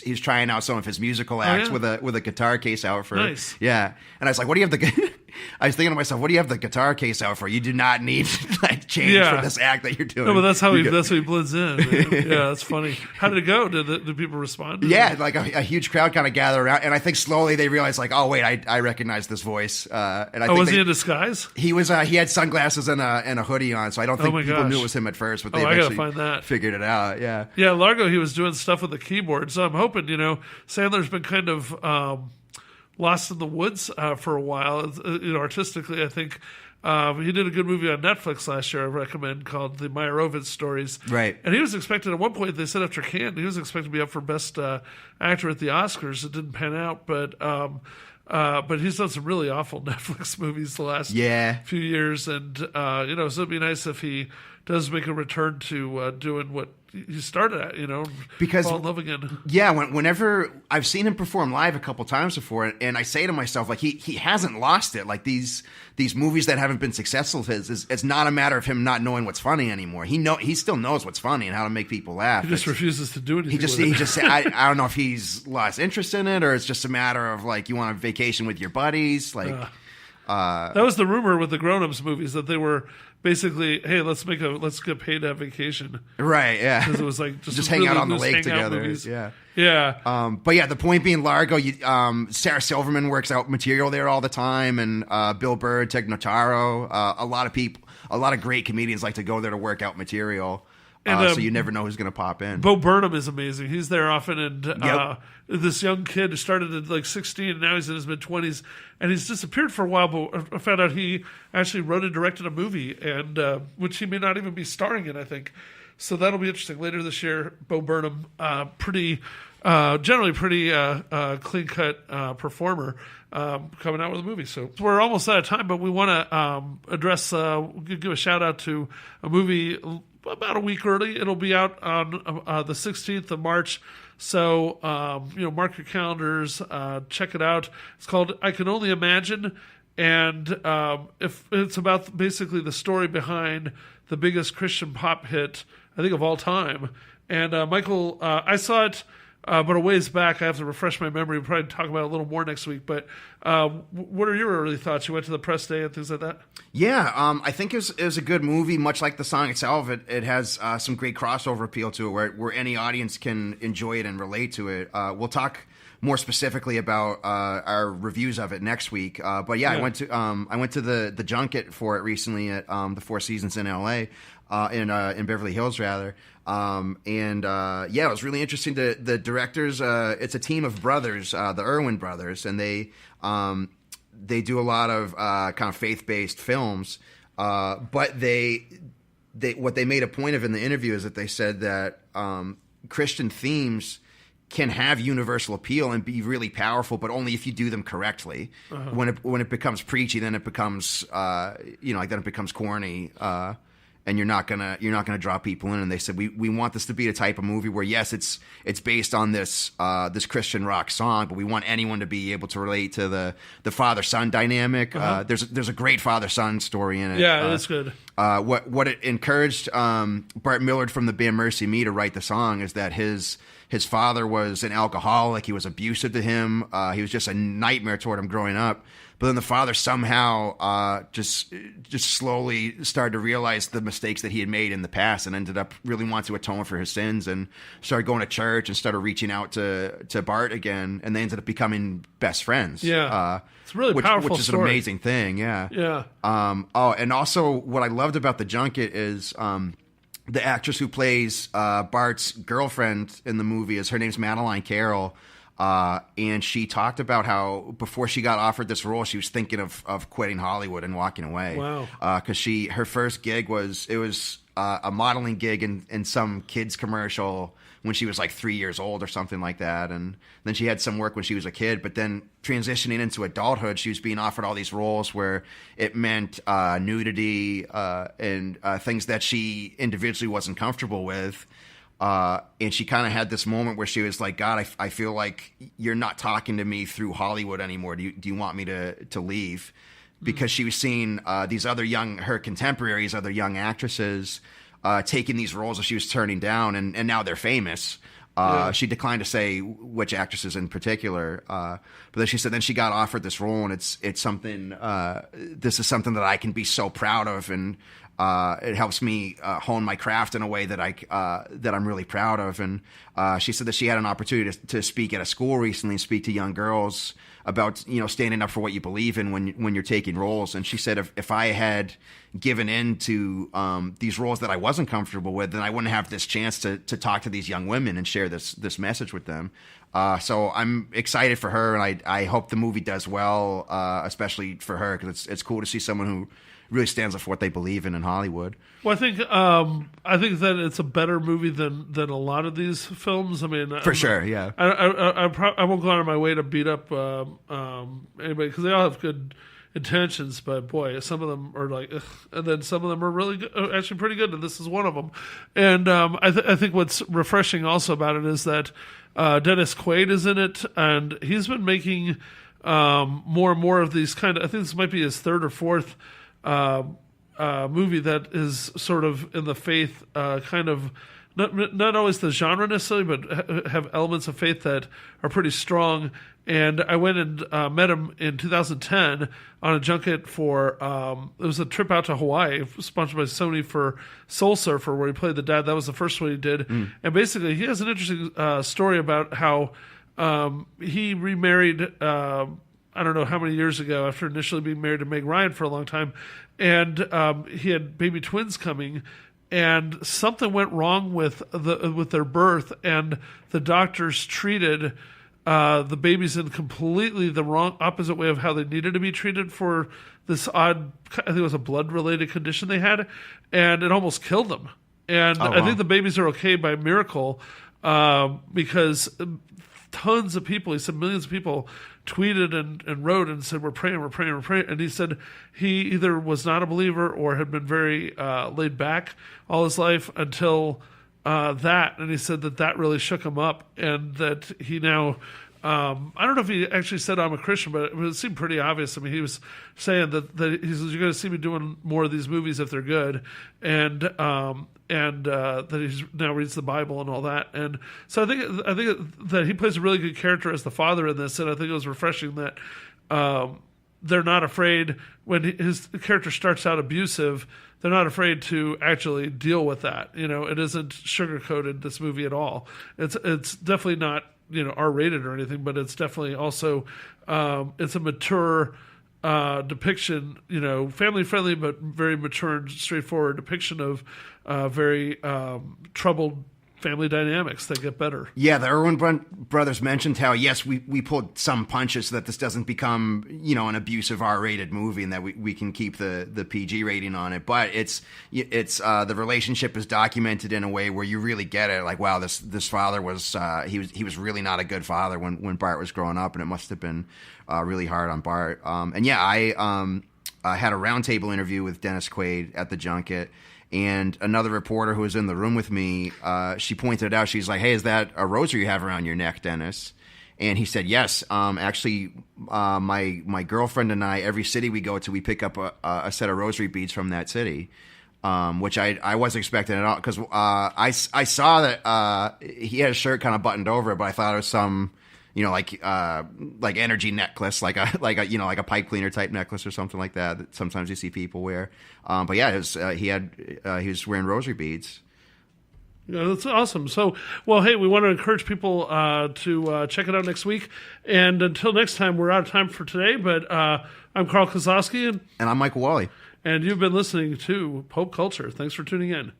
he was trying out some of his musical acts with a guitar case out for. Nice. Yeah, and I was like, what do you have the? I was thinking to myself, what do you have the guitar case out for? You do not need like change for this act that you're doing. No, but that's how he blends in. Yeah, that's funny. How did it go? Did people respond? Yeah, like a huge crowd kind of gathered around, and I think slowly they realized like, oh wait, I recognize this voice. And I think was he in disguise? He was. He had sunglasses and a hoodie on, so I don't think people knew it was him at first. But they eventually figured it out. Yeah, yeah. Largo, he was doing stuff with the keyboard, so I'm hoping Sandler's been kind of. Lost in the woods for a while. Artistically, I think he did a good movie on Netflix last year I recommend called The Meyerowitz Stories. Right. And he was expected, at one point, they said after Cannes, he was expected to be up for Best Actor at the Oscars. It didn't pan out, but he's done some really awful Netflix movies the last few years. And, so it'd be nice if he does make a return to doing what he started at, because fall in love again. Yeah, whenever I've seen him perform live a couple times before, and I say to myself, like he hasn't lost it. Like these movies that haven't been successful, it's not a matter of him not knowing what's funny anymore. He still knows what's funny and how to make people laugh. He just refuses to do anything. He just I don't know if he's lost interest in it or it's just a matter of like you want a vacation with your buddies. Like that was the rumor with the Grown Ups movies that they were. Basically, hey, let's get paid to have vacation. Right, yeah. Because it was like just hang really out on the lake together. Movies. Yeah. Yeah. But yeah, the point being Largo, Sarah Silverman works out material there all the time, and Bill Burr, Tig Notaro, a lot of great comedians like to go there to work out material. So you never know who's going to pop in. Bo Burnham is amazing. He's there often, and this young kid who started at like 16, and now he's in his mid-20s, and he's disappeared for a while, but I found out he actually wrote and directed a movie, and which he may not even be starring in, I think. So that'll be interesting. Later this year, Bo Burnham, generally pretty clean-cut performer, coming out with a movie. So we're almost out of time, but we want to give a shout-out to a movie about a week early. It'll be out on the 16th of March. So, mark your calendars, check it out. It's called I Can Only Imagine. And if it's about basically the story behind the biggest Christian pop hit, I think, of all time. And Michael, I saw it, but a ways back. I have to refresh my memory. We'll probably talk about it a little more next week. But what are your early thoughts? You went to the press day and things like that? Yeah, I think it was a good movie. Much like the song itself, it has some great crossover appeal to it, where any audience can enjoy it and relate to it. We'll talk more specifically about our reviews of it next week. But yeah, I went to the junket for it recently at the Four Seasons in LA, in Beverly Hills rather. It was really interesting. The directors, it's a team of brothers, the Irwin brothers, and they do a lot of kind of faith-based films. But what they made a point of in the interview is that they said that Christian themes can have universal appeal and be really powerful, but only if you do them correctly. Uh-huh. When it becomes preachy, then it becomes then it becomes corny. And you're not gonna draw people in. And they said we want this to be a type of movie where yes, it's based on this Christian rock song, but we want anyone to be able to relate to the father son dynamic. Uh-huh. There's a great father son story in it. Yeah, that's good. What it encouraged Bart Millard from the band Mercy Me to write the song is that his father was an alcoholic. He was abusive to him. He was just a nightmare toward him growing up. But then the father somehow just slowly started to realize the mistakes that he had made in the past and ended up really wanting to atone for his sins and started going to church and started reaching out to Bart again. And they ended up becoming best friends. Yeah. It's a really powerful which is story. An amazing thing. Yeah. Yeah. And also what I loved about the junket is the actress who plays Bart's girlfriend in the movie her name's Madeline Carroll. And she talked about how before she got offered this role, she was thinking of quitting Hollywood and walking away. Wow. Because her first gig was a modeling gig in some kids commercial when she was like 3 years old or something like that. And then she had some work when she was a kid, but then transitioning into adulthood, she was being offered all these roles where it meant nudity and things that she individually wasn't comfortable with. And she kind of had this moment where she was like, God, I feel like you're not talking to me through Hollywood anymore. Do you want me to leave? Because she was seeing these other her contemporaries, other young actresses taking these roles that she was turning down, and now they're famous. She declined to say which actresses in particular, but then she said then she got offered this role, and it's something. This is something that I can be so proud of, and it helps me hone my craft in a way that I'm really proud of. And she said that she had an opportunity to speak at a school recently, and speak to young girls about standing up for what you believe in when you're taking roles. And she said if I had given in to these roles that I wasn't comfortable with, then I wouldn't have this chance to talk to these young women and share this message with them. So I'm excited for her, and I hope the movie does well, especially for her, because it's cool to see someone who really stands up for what they believe in Hollywood. Well, I think that it's a better movie than a lot of these films. I mean, for sure, yeah. I won't go out of my way to beat up anybody, because they all have good intentions, but boy, some of them are like, ugh, and then some of them are really good, actually pretty good, and this is one of them. And I think what's refreshing also about it is that Dennis Quaid is in it, and he's been making more and more of these kind of. I think this might be his third or fourth movie that is sort of in the faith kind of. Not always the genre necessarily, but have elements of faith that are pretty strong. And I went and met him in 2010 on a junket for, it was a trip out to Hawaii, sponsored by Sony, for Soul Surfer, where he played the dad. That was the first one he did. And basically, he has an interesting story about how he remarried, I don't know how many years ago, after initially being married to Meg Ryan for a long time. And he had baby twins coming. And something went wrong with their birth, and the doctors treated the babies in completely the wrong, opposite way of how they needed to be treated for this odd, I think it was a blood-related condition they had, and it almost killed them. And wow. I think the babies are okay by miracle, because tons of people, he said millions of people, tweeted and wrote and said, we're praying. And he said he either was not a believer or had been very laid back all his life until that. And he said that really shook him up, and that he now, I don't know if he actually said I'm a Christian, but it seemed pretty obvious. I mean, he was saying that he says, you're going to see me doing more of these movies if they're good. And that he now reads the Bible and all that. And so I think that he plays a really good character as the father in this, and I think it was refreshing that they're not afraid when his character starts out abusive. They're not afraid to actually deal with that. It isn't sugar-coated, this movie, at all. It's definitely not R-rated or anything, but it's definitely also it's a mature depiction, family-friendly but very mature and straightforward depiction of very troubled family dynamics that get better. Yeah, the Erwin brothers mentioned how, yes, we pulled some punches so that this doesn't become, an abusive R-rated movie, and that we can keep the PG rating on it. But it's the relationship is documented in a way where you really get it. Like, wow, this father was he was really not a good father when Bart was growing up, and it must have been really hard on Bart. And yeah, I had a roundtable interview with Dennis Quaid at the junket. And another reporter who was in the room with me, she pointed it out. She's like, hey, is that a rosary you have around your neck, Dennis? And he said, yes. Actually, my girlfriend and I, every city we go to, we pick up a set of rosary beads from that city, which I wasn't expecting at all. Because I saw that he had a shirt kind of buttoned over it, but I thought it was some... like energy necklace, like a pipe cleaner type necklace or something like that sometimes you see people wear. But yeah, he was wearing rosary beads. Yeah, that's awesome. So, well, hey, we want to encourage people to check it out next week. And until next time, we're out of time for today. But I'm Carl Kozlowski. And I'm Michael Wahle. And you've been listening to Pope Culture. Thanks for tuning in.